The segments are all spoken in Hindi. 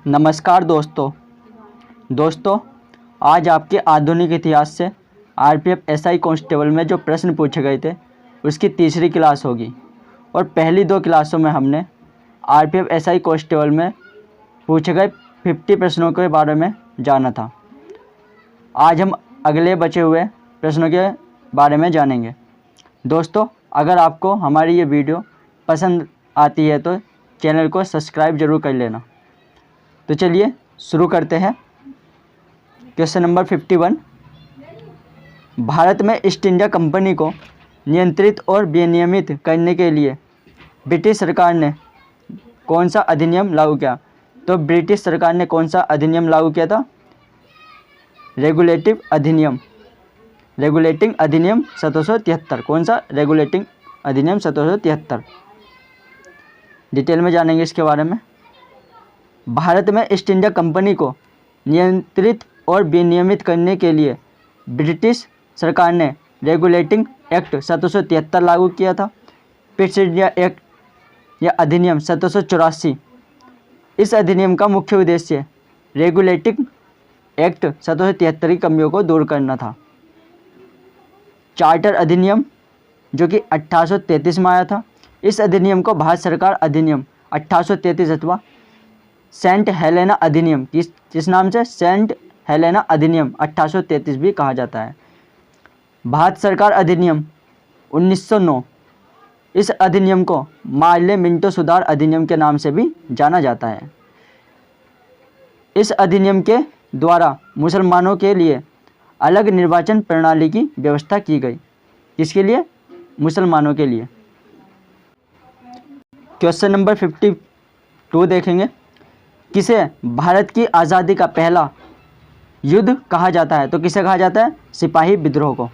नमस्कार दोस्तों आज आपके आधुनिक इतिहास से आरपीएफ एसआई कांस्टेबल में जो प्रश्न पूछे गए थे उसकी तीसरी क्लास होगी। और पहली 2 क्लासों में हमने आरपीएफ एसआई कांस्टेबल में पूछे गए 50 प्रश्नों के बारे में जाना था। आज हम अगले बचे हुए प्रश्नों के बारे में जानेंगे। दोस्तों, अगर आपको हमारी ये वीडियो पसंद आती है तो चैनल को सब्सक्राइब ज़रूर कर लेना। तो चलिए शुरू करते हैं। Question number 51। भारत में ईस्ट इंडिया कंपनी को नियंत्रित और विनियमित करने के लिए ब्रिटिश सरकार ने कौन सा अधिनियम लागू किया? तो ब्रिटिश सरकार ने कौन सा अधिनियम लागू किया था? रेगुलेटिंग अधिनियम 1773। कौन सा? रेगुलेटिंग अधिनियम 1773। डिटेल में जानेंगे इसके बारे में। भारत में ईस्ट इंडिया कंपनी को नियंत्रित और विनियमित करने के लिए ब्रिटिश सरकार ने रेगुलेटिंग एक्ट 1773 लागू किया था। ईस्ट इंडिया एक्ट या अधिनियम 1784। इस अधिनियम का मुख्य उद्देश्य रेगुलेटिंग एक्ट 1773 की कमियों को दूर करना था। चार्टर अधिनियम जो कि 1833 में आया था। इस अधिनियम को भारत सरकार अधिनियम 1833 अथवा सेंट हेलेना अधिनियम किस नाम से? सेंट हेलेना अधिनियम 1833 भी कहा जाता है। भारत सरकार अधिनियम 1909। इस अधिनियम को मार्ले मिंटो सुधार अधिनियम के नाम से भी जाना जाता है। इस अधिनियम के द्वारा मुसलमानों के लिए अलग निर्वाचन प्रणाली की व्यवस्था की गई। किसके लिए? मुसलमानों के लिए। क्वेश्चन नंबर 52 देखेंगे। किसे भारत की आज़ादी का पहला युद्ध कहा जाता है? तो किसे कहा जाता है? सिपाही विद्रोह को।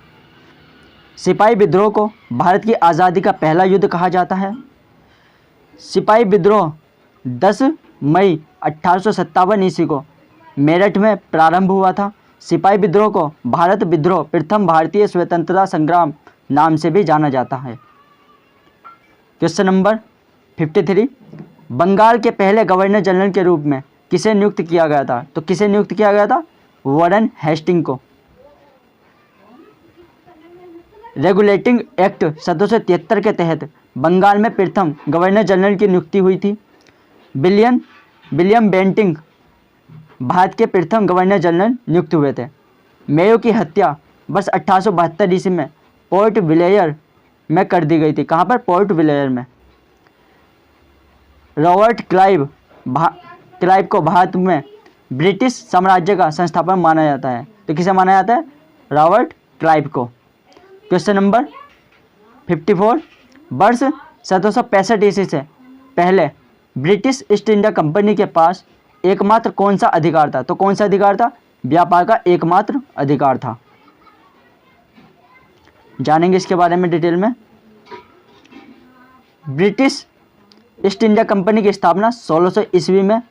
सिपाही विद्रोह को भारत की आज़ादी का पहला युद्ध कहा जाता है। सिपाही विद्रोह 10 मई 1857 ईस्वी को मेरठ में प्रारंभ हुआ था। सिपाही विद्रोह को भारत विद्रोह, प्रथम भारतीय स्वतंत्रता संग्राम नाम से भी जाना जाता है। Question number 53। बंगाल के पहले गवर्नर जनरल के रूप में किसे नियुक्त किया गया था? तो किसे नियुक्त किया गया था? वॉरेन हेस्टिंग को। रेगुलेटिंग एक्ट 1773 के तहत बंगाल में प्रथम गवर्नर जनरल की नियुक्ति हुई थी। विलियम बेंटिंग भारत के प्रथम गवर्नर जनरल नियुक्त हुए थे। मेयो की हत्या वर्ष 1872 ईस्वी में पोर्ट ब्लेयर में कर दी गई थी। कहाँ पर? पोर्ट ब्लेयर में। रॉबर्ट क्लाइव को भारत में ब्रिटिश साम्राज्य का संस्थापक माना जाता है। तो किसे माना जाता है? रॉबर्ट क्लाइव को। Question number 54। वर्ष 1765 ईस्वी से पहले ब्रिटिश ईस्ट इंडिया कंपनी के पास एकमात्र कौन सा अधिकार था? तो कौन सा अधिकार था? व्यापार का एकमात्र अधिकार था। जानेंगे इसके बारे में डिटेल में। ब्रिटिश ईस्ट इंडिया कंपनी की स्थापना 1600 ईस्वी में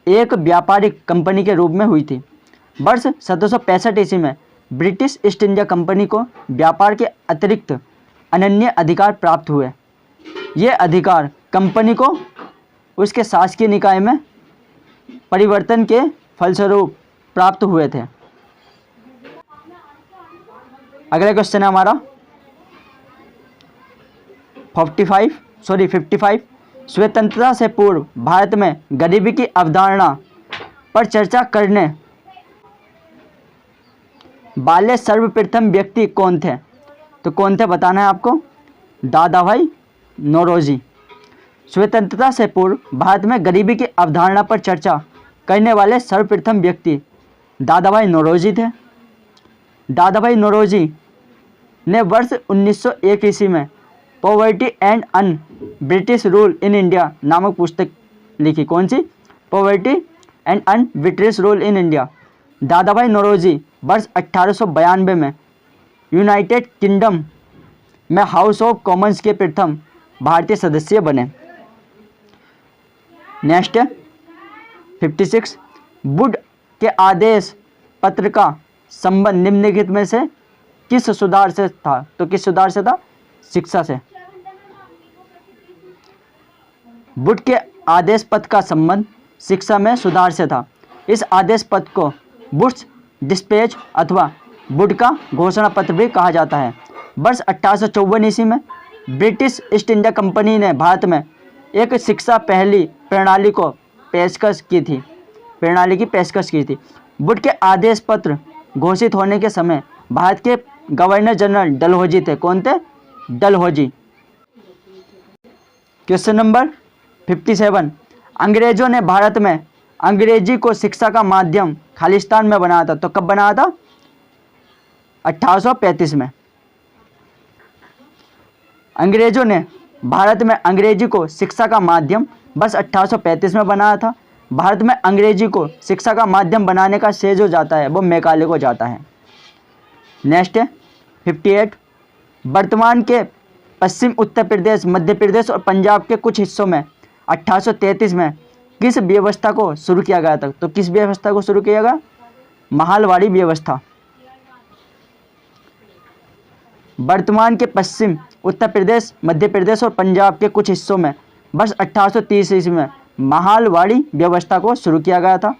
एक व्यापारिक कंपनी के रूप में हुई थी। वर्ष 1765 ईस्वी में ब्रिटिश ईस्ट इंडिया कंपनी को व्यापार के अतिरिक्त अनन्य अधिकार प्राप्त हुए। ये अधिकार कंपनी को उसके शासकीय निकाय में परिवर्तन के फलस्वरूप प्राप्त हुए थे। अगला क्वेश्चन है हमारा 55। स्वतंत्रता से पूर्व भारत में गरीबी की अवधारणा पर चर्चा करने वाले सर्वप्रथम व्यक्ति कौन थे? तो कौन थे बताना है आपको। दादाभाई नौरोजी। स्वतंत्रता से पूर्व भारत में गरीबी की अवधारणा पर चर्चा करने वाले सर्वप्रथम व्यक्ति दादाभाई नौरोजी थे। दादाभाई नौरोजी ने वर्ष 1901 ईस्वी में poverty and un-British rule in India नामक पुस्तक लिखी। कौन सी? Poverty and un-British rule in India. Dadabhai Naoroji वर्ष 1892 में यूनाइटेड किंगडम में हाउस ऑफ कॉमन्स के प्रथम भारतीय सदस्य बने। नेक्स्ट 56। वुड के आदेश पत्र का संबंध निम्नलिखित में से किस सुधार से था? तो किस सुधार से था? शिक्षा से। वुड के आदेश पत्र का संबंध शिक्षा में सुधार से था। इस आदेश पत्र को वुड्स डिस्पैच अथवा वुड का घोषणा पत्र भी कहा जाता है। वर्ष 1854 ईस्वी में ब्रिटिश ईस्ट इंडिया कंपनी ने भारत में एक शिक्षा पहली प्रणाली की पेशकश की थी। वुड के आदेश पत्र घोषित होने के समय भारत के गवर्नर जनरल डलहौजी थे। कौन थे? डलहौजी। क्वेश्चन नंबर 57, अंग्रेजों ने भारत में अंग्रेजी को शिक्षा का माध्यम खालिस्तान में बनाया था। तो कब बनाया था? 1835 में। अंग्रेजों ने भारत में अंग्रेजी को शिक्षा का माध्यम बस 1835 में बनाया था। भारत में अंग्रेजी को शिक्षा का माध्यम बनाने का श्रेय जो जाता है वो मैकाले को जाता है। नेक्स्ट है 58, वर्तमान के पश्चिम उत्तर प्रदेश, मध्य प्रदेश और पंजाब के कुछ हिस्सों में 1833 में किस व्यवस्था को शुरू किया गया था? तो किस व्यवस्था को शुरू किया गया? महालवाड़ी व्यवस्था। वर्तमान के पश्चिम उत्तर प्रदेश, मध्य प्रदेश और पंजाब के कुछ हिस्सों में वर्ष 1830 ईस्वी में महालवाड़ी व्यवस्था को शुरू किया गया था।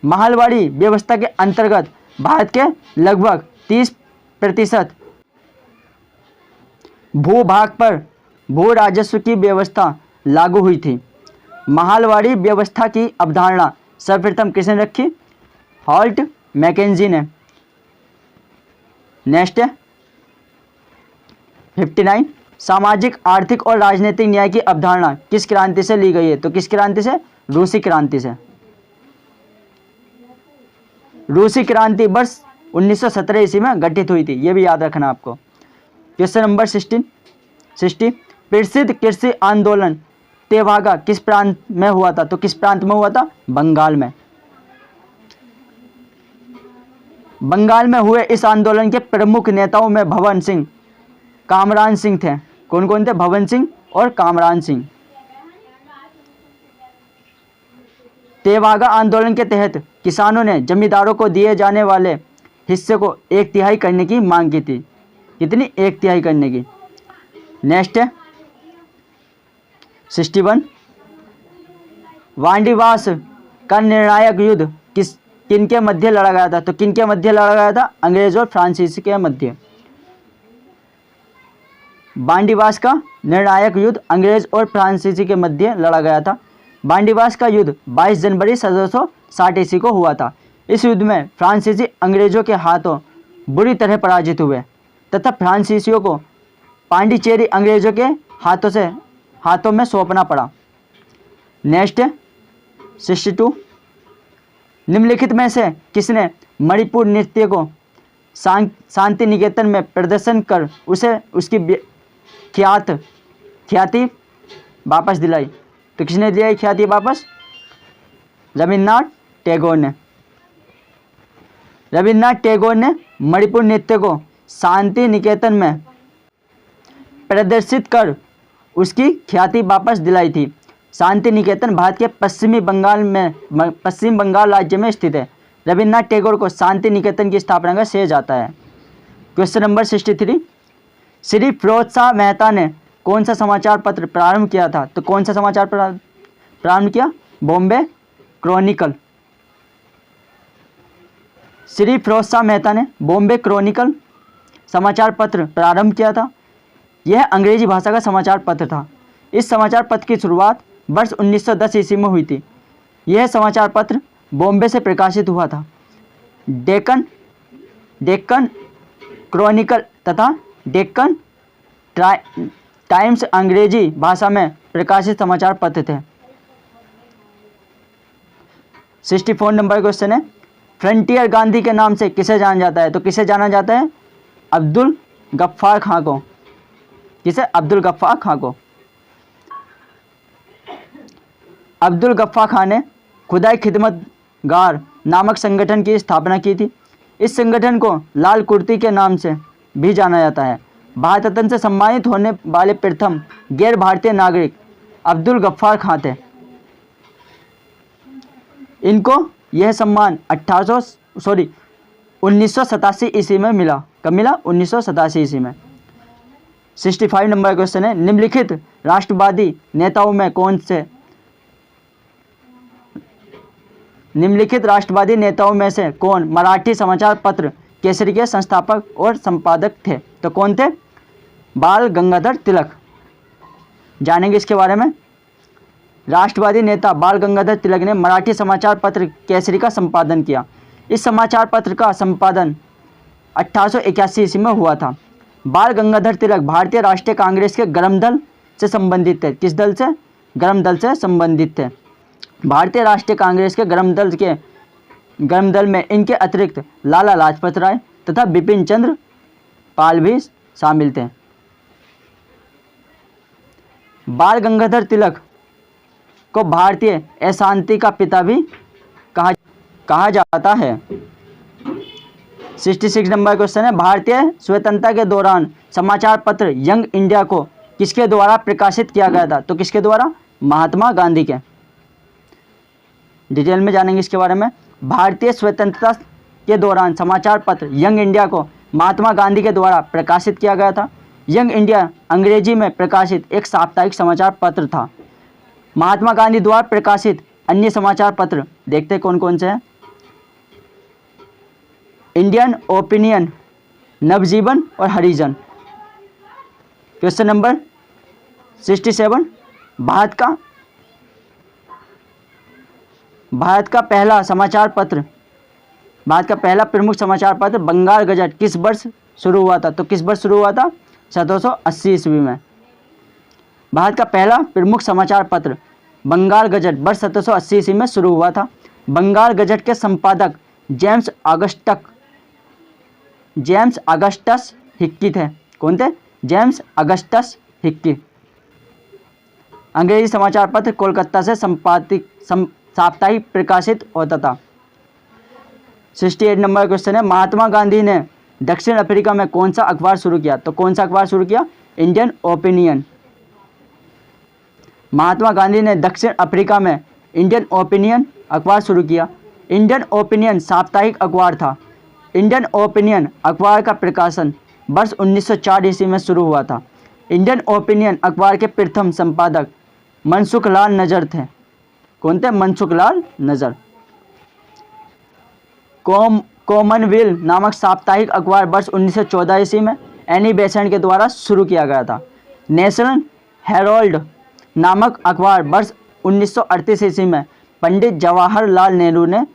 महालवाड़ी व्यवस्था के अंतर्गत भारत के लगभग 30% भूभाग पर भू राजस्व की व्यवस्था लागू हुई थी। महालवाड़ी व्यवस्था की अवधारणा सर्वप्रथम किसने रखी? हॉल्ट मैकेंजी ने। नेक्स्ट है 59, सामाजिक, आर्थिक और राजनीतिक न्याय की अवधारणा किस क्रांति से ली गई है? तो किस क्रांति से? रूसी क्रांति से। रूसी क्रांति वर्ष 1917 ईस्वी में गठित हुई थी, यह भी याद रखना आपको। क्वेश्चन नंबर 60, प्रसिद्ध कृषि आंदोलन तेभागा किस प्रांत में हुआ था? तो किस प्रांत में हुआ था? बंगाल में। बंगाल में हुए इस आंदोलन के प्रमुख नेताओं में भवन सिंह, कामरान सिंह थे। कौन कौन थे? भवन सिंह और कामरान सिंह। तेभागा आंदोलन के तहत किसानों ने जमींदारों को दिए जाने वाले हिस्से को 1/3 करने की मांग की थी। कितनी? 1/3 करने की। नेक्स्ट है 61, वांडीवास का निर्णायक युद्ध किनके मध्य लड़ा गया था? तो किनके मध्य लड़ा गया था? अंग्रेज और फ्रांसीसी के मध्य। वांडीवास का निर्णायक युद्ध अंग्रेज और फ्रांसीसी के मध्य लड़ा गया था। वांडीवास का युद्ध 22 जनवरी 1760 ईस्वी को हुआ था। इस युद्ध में फ्रांसीसी अंग्रेजों के हाथों बुरी तरह पराजित हुए तथा फ्रांसीसियों को पांडिचेरी अंग्रेजों के हाथों में सौंपना पड़ा। नेक्स्ट है 62, निम्नलिखित में से किसने मणिपुर नृत्य को शांति निकेतन में प्रदर्शन कर उसे उसकी ख्याति वापस दिलाई? तो किसने दिलाई ख्याति वापस? रविन्द्रनाथ टैगोर ने। रविन्द्रनाथ टैगोर ने मणिपुर नृत्य को शांति निकेतन में प्रदर्शित कर उसकी ख्याति वापस दिलाई थी। शांति निकेतन भारत के पश्चिम बंगाल राज्य में स्थित है। रविन्द्रनाथ टैगोर को शांति निकेतन की स्थापना का श्रेय जाता है। क्वेश्चन नंबर 63, श्री फिरोज शाह मेहता ने कौन सा समाचार पत्र प्रारंभ किया था? तो कौन सा समाचार प्रारंभ किया? बॉम्बे क्रॉनिकल। श्री फिरोज शाह मेहता ने बॉम्बे क्रॉनिकल समाचार पत्र प्रारंभ किया था। यह अंग्रेजी भाषा का समाचार पत्र था। इस समाचार पत्र की शुरुआत वर्ष 1910 ईस्वी में हुई थी। यह समाचार पत्र बॉम्बे से प्रकाशित हुआ था। डेक्कन क्रॉनिकल तथा डेक्कन टाइम्स अंग्रेजी भाषा में प्रकाशित समाचार पत्र थे। 64 नंबर क्वेश्चन है, फ्रंटियर गांधी के नाम से किसे जाना जाता है? तो किसे जाना जाता है? अब्दुल गफ्फार खां को। किसे? अब्दुल गफ्फार खां को। अब्दुल गफ्फार खां ने खुदाई खिदमतगार नामक संगठन की स्थापना की थी। इस संगठन को लाल कुर्ती के नाम से भी जाना जाता है। भारत रत्न से सम्मानित होने वाले प्रथम गैर भारतीय नागरिक अब्दुल गफ्फार खां थे। इनको यह सम्मान 1987 ईस्वी में मिला। कब मिला? 1987 ईस्वी में। 65 नंबर क्वेश्चन है, निम्नलिखित राष्ट्रवादी नेताओं में कौन से निम्नलिखित राष्ट्रवादी नेताओं में से कौन मराठी समाचार पत्र केसरी के संस्थापक और संपादक थे? तो कौन थे? बाल गंगाधर तिलक। जानेंगे इसके बारे में। राष्ट्रवादी नेता बाल गंगाधर तिलक ने मराठी समाचार पत्र केसरी का संपादन किया। इस समाचार पत्र का संपादन 1881 ईस्वी में हुआ था। बाल गंगाधर तिलक भारतीय राष्ट्रीय कांग्रेस के गर्म दल से संबंधित थे। किस दल से? गर्म दल से संबंधित थे। भारतीय राष्ट्रीय कांग्रेस के गर्म दल में इनके अतिरिक्त लाला लाजपत राय तथा बिपिन चंद्र पाल भी शामिल थे। बाल गंगाधर तिलक को भारतीय अशांति का पिता भी कहा जाता है। 66 नंबर क्वेश्चन है, भारतीय स्वतंत्रता के दौरान समाचार पत्र यंग इंडिया को किसके द्वारा प्रकाशित किया गया था? तो किसके द्वारा? महात्मा गांधी के। डिटेल में जानेंगे इसके बारे में। भारतीय स्वतंत्रता के दौरान समाचार पत्र यंग इंडिया को महात्मा गांधी के द्वारा प्रकाशित किया गया था। यंग इंडिया अंग्रेजी में प्रकाशित एक साप्ताहिक समाचार पत्र था। महात्मा गांधी द्वारा प्रकाशित अन्य समाचार पत्र देखते कौन कौन से हैं। इंडियन ओपिनियन, नवजीवन और हरिजन। क्वेश्चन नंबर 67, भारत का पहला प्रमुख समाचार पत्र बंगाल गजट किस वर्ष शुरू हुआ था? तो किस वर्ष शुरू हुआ था? 1780 ईस्वी में। भारत का पहला प्रमुख समाचार पत्र बंगाल गजट वर्ष 1780 ईस्वी में शुरू हुआ था। बंगाल गजट के संपादक जेम्स अगस्टस हिक्की थे। कौन थे? James Augustus Hickey. अंग्रेजी समाचार पत्र कोलकाता से साप्ताहिक प्रकाशित होता था। 68 नंबर क्वेश्चन है, महात्मा गांधी ने दक्षिण अफ्रीका में कौन सा अखबार शुरू किया? तो कौन सा अखबार शुरू किया? Indian opinion. महात्मा गांधी ने दक्षिण अफ्रीका में इंडियन ओपिनियन अखबार शुरू किया। इंडियन ओपिनियन साप्ताहिक अखबार था। इंडियन ओपिनियन अखबार का प्रकाशन वर्ष 1904 ईस्वी में शुरू हुआ था। इंडियन ओपिनियन अखबार के प्रथम संपादक मनसुख लाल नजर थे। कौन थे? मनसुख लाल नजर। कॉमनवेल्थ नामक साप्ताहिक अखबार वर्ष 1914 ईस्वी में एनी बेसेंट के द्वारा शुरू किया गया था। नेशनल हेराल्ड नामक अखबार वर्ष 1938 ईस्वी में पंडित जवाहरलाल नेहरू ने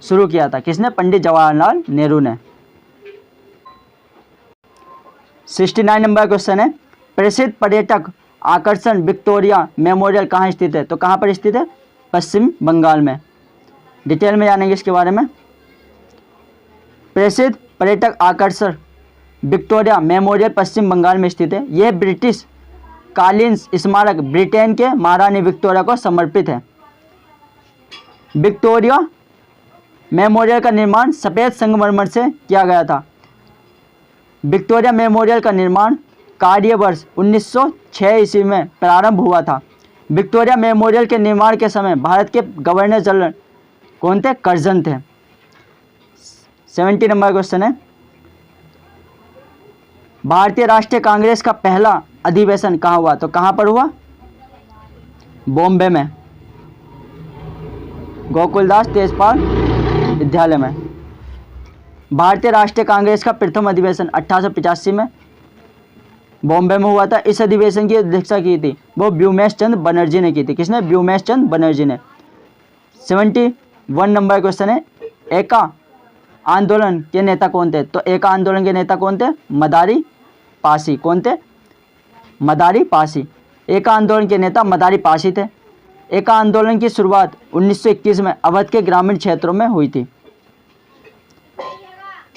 शुरू किया था। किसने? पंडित जवाहरलाल नेहरू ने। 69 नंबर क्वेश्चन है, प्रसिद्ध पर्यटक आकर्षण विक्टोरिया मेमोरियल कहाँ स्थित है? तो कहाँ पर स्थित है? पश्चिम बंगाल में। डिटेल में जानेंगे इसके बारे में। प्रसिद्ध पर्यटक आकर्षण विक्टोरिया मेमोरियल पश्चिम बंगाल में स्थित है। यह ब्रिटिश कालीन स्मारक ब्रिटेन के महारानी विक्टोरिया को समर्पित है। विक्टोरिया मेमोरियल का निर्माण सफ़ेद संगमरमर से किया गया था। विक्टोरिया मेमोरियल का निर्माण कार्य वर्ष 1906 ईस्वी में प्रारंभ हुआ था। विक्टोरिया मेमोरियल के निर्माण के समय भारत के गवर्नर जनरल कौन थे? कर्जन थे। 70 नंबर क्वेश्चन है, भारतीय राष्ट्रीय कांग्रेस का पहला अधिवेशन कहाँ हुआ? तो कहाँ पर हुआ? बॉम्बे में, गोकुलदास तेजपाल विद्यालय में। भारतीय राष्ट्रीय कांग्रेस का प्रथम अधिवेशन 1885 में बॉम्बे में हुआ था। इस अधिवेशन की अध्यक्षता की थी वो व्योमेश चंद्र बनर्जी ने की थी। किसने? व्योमेश चंद्र बनर्जी ने। 71 नंबर क्वेश्चन है, एका आंदोलन के नेता कौन थे? तो एका आंदोलन के नेता कौन थे? मदारी पासी। कौन थे? मदारी पासी। एका आंदोलन के नेता मदारी पासी थे। एका आंदोलन की शुरुआत 1921 में अवध के ग्रामीण क्षेत्रों में हुई थी।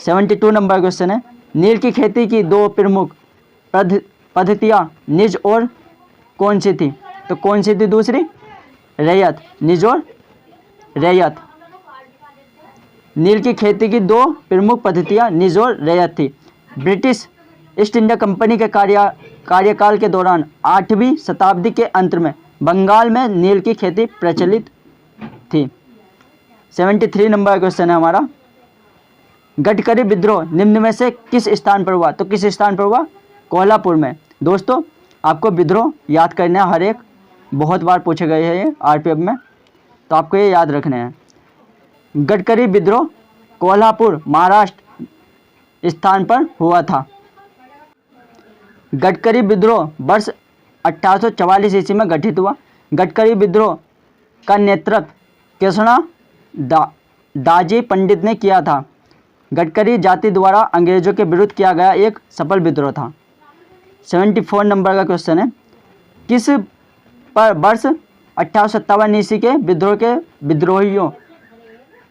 72 नंबर क्वेश्चन है, नील की खेती की दो प्रमुख पद्धतियाँ निज और कौन सी थी? तो कौन सी थी दूसरी? रैयत। निज और रैयत। नील की खेती की दो प्रमुख पद्धतियाँ निज और रैयत थी। ब्रिटिश ईस्ट इंडिया कंपनी के कार्यकाल के दौरान 8वीं शताब्दी के अंत में बंगाल में नील की खेती प्रचलित थी। 73 नंबर क्वेश्चन है हमारा, गडकरी विद्रोह निम्न में से किस स्थान पर हुआ? तो किस स्थान पर हुआ? कोल्हापुर में। दोस्तों आपको विद्रोह याद करना है, हर एक बहुत बार पूछे गए हैं ये आरपीएफ में, तो आपको ये याद रखने हैं। गडकरी विद्रोह कोल्हापुर महाराष्ट्र स्थान पर हुआ था। गडकरी विद्रोह वर्ष 1844 ईस्वी में गठित हुआ। गडकरी विद्रोह का नेतृत्व कृष्णा दाजी पंडित ने किया था। गडकरी जाति द्वारा अंग्रेजों के विरुद्ध किया गया एक सफल विद्रोह था। 74 नंबर का क्वेश्चन है, किस पर वर्ष 1857 ईस्वी के विद्रोह के विद्रोहियों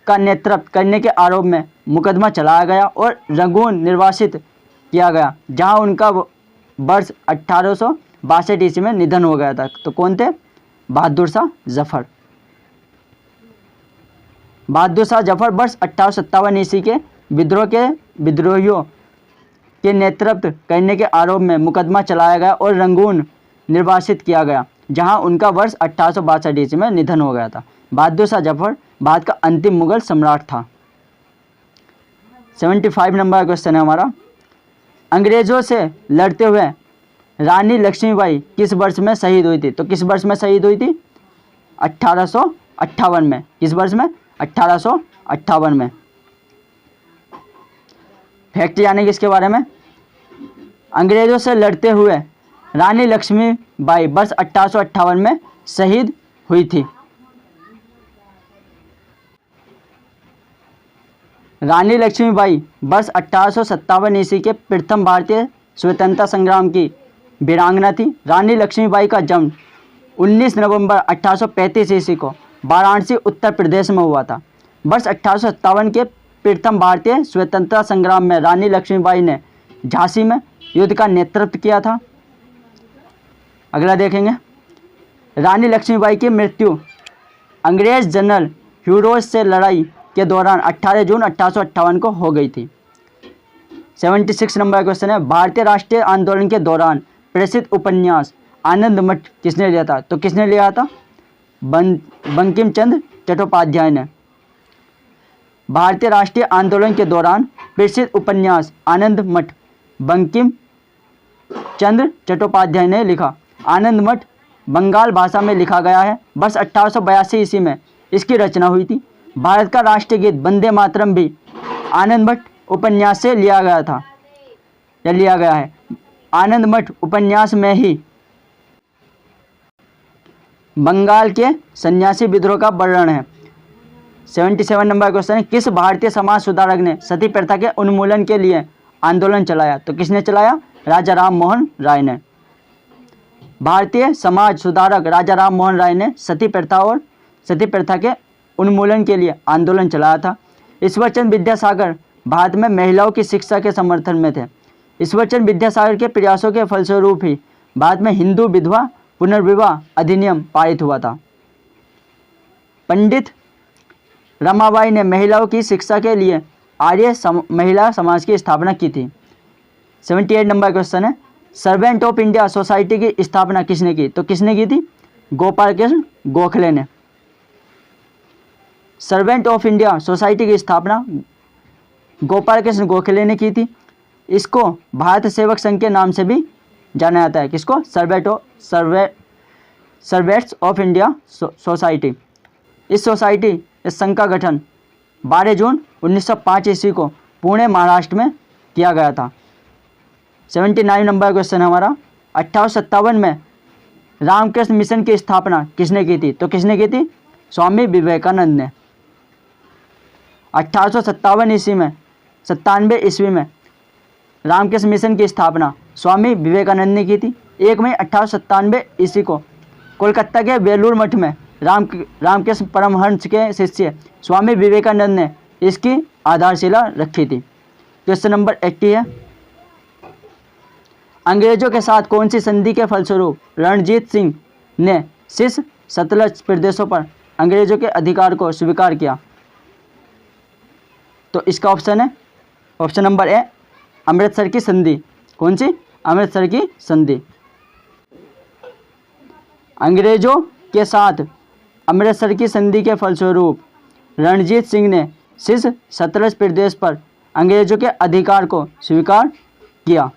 का नेतृत्व करने के आरोप में मुकदमा चलाया गया और रंगून निर्वासित किया गया, जहां उनका वर्ष 1862 ईस्वी में निधन हो गया था। तो कौन थे? बहादुर शाह जफर। बहादुर शाह जफर वर्ष 1857 ईस्वी के विद्रोह के विद्रोहियों के नेतृत्व करने के आरोप में मुकदमा चलाया गया और रंगून निर्वासित किया गया, जहां उनका वर्ष 1862 ईस्वी में निधन हो गया था। बहादुर शाह जफर भारत का अंतिम मुगल सम्राट था। 75 नंबर का क्वेश्चन है हमारा, अंग्रेजों से लड़ते हुए रानी लक्ष्मीबाई किस वर्ष में शहीद हुई थी? तो किस वर्ष में शहीद हुई थी? 1858 में। किस वर्ष में? 1858 में। फैक्ट यानी कि इसके बारे में, अंग्रेजों से लड़ते हुए रानी लक्ष्मीबाई वर्ष 1858 में शहीद हुई थी। रानी लक्ष्मीबाई वर्ष 1857 ईस्वी के प्रथम भारतीय स्वतंत्रता संग्राम की वीरांगना थी। रानी लक्ष्मीबाई का जन्म 19 नवंबर 1835 ईस्वी को वाराणसी उत्तर प्रदेश में हुआ था। वर्ष 1857 के प्रथम भारतीय स्वतंत्रता संग्राम में रानी लक्ष्मीबाई ने झांसी में युद्ध का नेतृत्व किया था। अगला देखेंगे, रानी लक्ष्मीबाई की मृत्यु अंग्रेज जनरल ह्यूरोज से लड़ाई के दौरान 18 जून 1858 को हो गई थी। 76 नंबर क्वेश्चन है, भारतीय राष्ट्रीय आंदोलन के दौरान प्रसिद्ध उपन्यास आनंद मठ किसने लिया था? तो किसने लिया था? बंकिम चंद्र चट्टोपाध्याय ने। भारतीय राष्ट्रीय आंदोलन के दौरान प्रसिद्ध उपन्यास आनंद मठ बंकिम चंद्र चट्टोपाध्याय ने लिखा। आनंद मठ बंगाल भाषा में लिखा गया है। वर्ष 1882 ईस्वी में इसकी रचना हुई थी। भारत का राष्ट्रीय गीत वंदे मातरम भी आनंद मठ उपन्यास से लिया गया था या लिया गया है। आनंद मठ उपन्यास में ही बंगाल के सन्यासी विद्रोह का वर्णन है। 77 नंबर क्वेश्चन है, किस भारतीय समाज सुधारक ने सती प्रथा के उन्मूलन के लिए आंदोलन चलाया? तो किसने चलाया? राजा राम मोहन राय ने। भारतीय समाज सुधारक राजा राम मोहन राय ने सती प्रथा के उन्मूलन के लिए आंदोलन चलाया था। ईश्वरचंद विद्यासागर भारत में महिलाओं की शिक्षा के समर्थन में थे। ईश्वरचंद विद्यासागर के प्रयासों के फलस्वरूप ही भारत में हिंदू विधवा पुनर्विवाह अधिनियम पारित हुआ था। पंडित रमाबाई ने महिलाओं की शिक्षा के लिए आर्य महिला समाज की स्थापना की थी। 78 नंबर क्वेश्चन है, सर्वेंट ऑफ इंडिया सोसाइटी की स्थापना किसने की? तो किसने की थी? गोपाल कृष्ण गोखले ने। सर्वेंट ऑफ इंडिया सोसाइटी की स्थापना गोपाल कृष्ण गोखले ने की थी। इसको भारत सेवक संघ के नाम से भी जाना जाता है। किसको? Servants of India society. इस संघ का गठन 12 जून 1905 ईस्वी को पुणे महाराष्ट्र में किया गया था। 79 नंबर क्वेश्चन हमारा, 1857 में रामकृष्ण मिशन की स्थापना किसने की थी? तो किसने की थी? स्वामी विवेकानंद ने। 1857 ईस्वी में रामकृष्ण मिशन की स्थापना स्वामी विवेकानंद ने की थी। 1 मई 1897 ईस्वी को कोलकाता के बेलूर मठ में रामकृष्ण परमहंस के शिष्य स्वामी विवेकानंद ने इसकी आधारशिला रखी थी। क्वेश्चन नंबर 80 है, अंग्रेजों के साथ कौन सी संधि के फलस्वरूप रणजीत सिंह ने शीर्ष सतलज प्रदेशों पर अंग्रेजों के अधिकार को स्वीकार किया? तो इसका ऑप्शन है ऑप्शन नंबर ए, अमृतसर की संधि। कौन सी? अमृतसर की संधि। अंग्रेजों के साथ अमृतसर की संधि के फलस्वरूप रणजीत सिंह ने शीर्ष सतलज प्रदेश पर अंग्रेजों के अधिकार को स्वीकार किया।